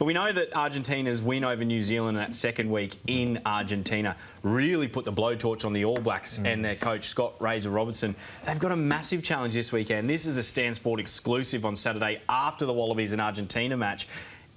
But we know that Argentina's win over New Zealand that second week in Argentina really put the blowtorch on the All Blacks and their coach, Scott Razor Robertson. They've got a massive challenge this weekend. This is a Stan Sport exclusive on Saturday after the Wallabies and Argentina match.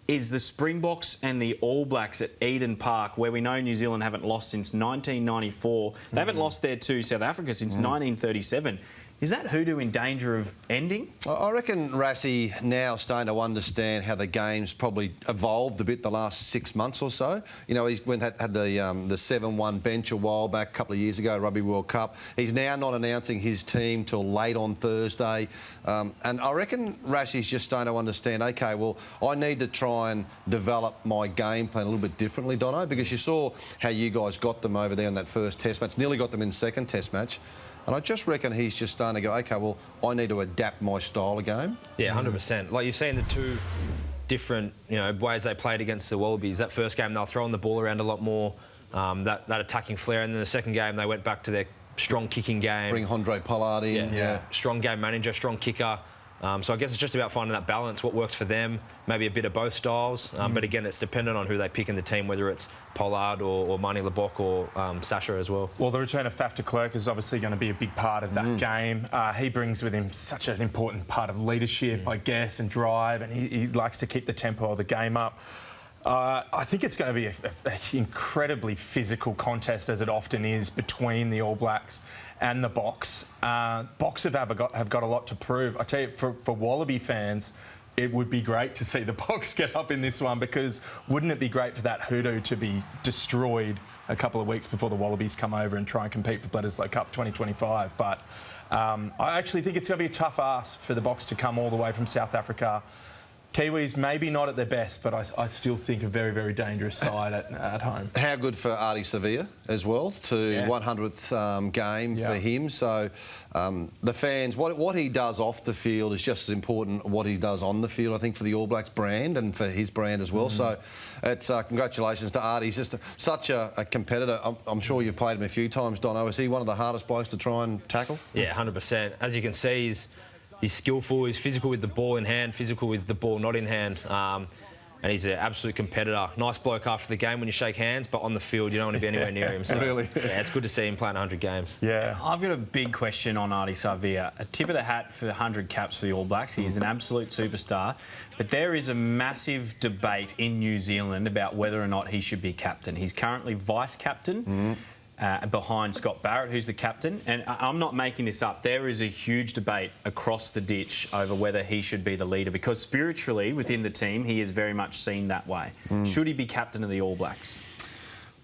Is the Springboks and the All Blacks at Eden Park, where we know New Zealand haven't lost since 1994. They haven't lost there to South Africa since 1937. Is that hoodoo in danger of ending? I reckon Rassie now starting to understand how the game's probably evolved a bit the last 6 months or so. You know, he had the 7-1 bench a while back, a couple of years ago, Rugby World Cup. He's now not announcing his team till late on Thursday. And I reckon Rassie's just starting to understand, OK, well, I need to try and develop my game plan a little bit differently, Dono, because you saw how you guys got them over there in that first Test match, nearly got them in second Test match. And I just reckon he's just starting to go, OK, well, I need to adapt my style of game. Yeah, 100%. Like you've seen the two different, ways they played against the Wallabies. That first game, they were throwing the ball around a lot more, that attacking flair. And then the second game, they went back to their strong kicking game. Bring Andre Pollard in. Yeah. Strong game manager, strong kicker. So I guess it's just about finding that balance, what works for them, maybe a bit of both styles. But again, it's dependent on who they pick in the team, whether it's Pollard or Marnie Lebok or Sasha as well. Well, the return of Faf de Klerk is obviously going to be a big part of that game. He brings with him such an important part of leadership, I guess, and drive, and he likes to keep the tempo of the game up. I think it's going to be an incredibly physical contest, as it often is, between the All Blacks and the Boks. Boks have got a lot to prove. I tell you, for Wallaby fans, it would be great to see the Boks get up in this one, because wouldn't it be great for that hoodoo to be destroyed a couple of weeks before the Wallabies come over and try and compete for Bledisloe Cup 2025? But I actually think it's going to be a tough ask for the Boks to come all the way from South Africa. Kiwis maybe not at their best, but I still think a very, very dangerous side at home. How good for Ardie Savea as well, to 100th game for him. So the fans, what he does off the field is just as important what he does on the field, I think, for the All Blacks brand and for his brand as well. So it's congratulations to Ardie. He's just such a competitor. I'm sure you've played him a few times, Dono. Is he one of the hardest blokes to try and tackle? Yeah, 100%. As you can see, he's skillful, he's physical with the ball in hand, physical with the ball not in hand, and he's an absolute competitor. Nice bloke after the game when you shake hands, but on the field you don't want to be anywhere near him. So, really? Yeah, it's good to see him playing 100 games. Yeah. I've got a big question on Ardie Savea. A tip of the hat for 100 caps for the All Blacks. He is an absolute superstar, but there is a massive debate in New Zealand about whether or not he should be captain. He's currently vice-captain. Behind Scott Barrett, who's the captain. And I'm not making this up. There is a huge debate across the ditch over whether he should be the leader, because spiritually within the team he is very much seen that way. Should he be captain of the All Blacks?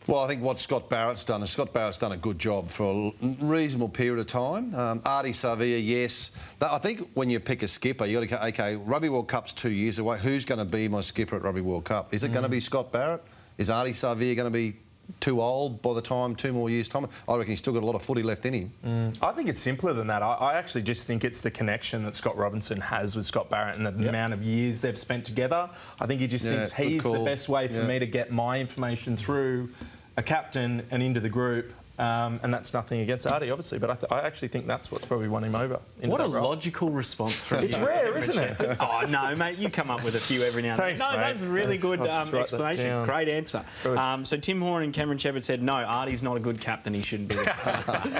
Well, I think what Scott Barrett's done is Scott Barrett's done a good job for a reasonable period of time. Ardie Savea, yes. I think when you pick a skipper, you got to go, OK, Rugby World Cup's 2 years away. Who's going to be my skipper at Rugby World Cup? Is it going to be Scott Barrett? Is Ardie Savea going to be too old by the time 2 more years' time? I reckon he's still got a lot of footy left in him. I think it's simpler than that. I actually just think it's the connection that Scott Robinson has with Scott Barrett and the amount of years they've spent together. I think he just thinks he's the best way for me to get my information through a captain and into the group. And that's nothing against Ardie, obviously, but I actually think that's what's probably won him over. What a logical response from It's rare, isn't it? Oh, no, mate, you come up with a few every now and then. Thanks, No, mate. that's a really good explanation. Great answer. Good. So Tim Horn and Cameron Shepherd said, no, Ardie's not a good captain. He shouldn't be the captain.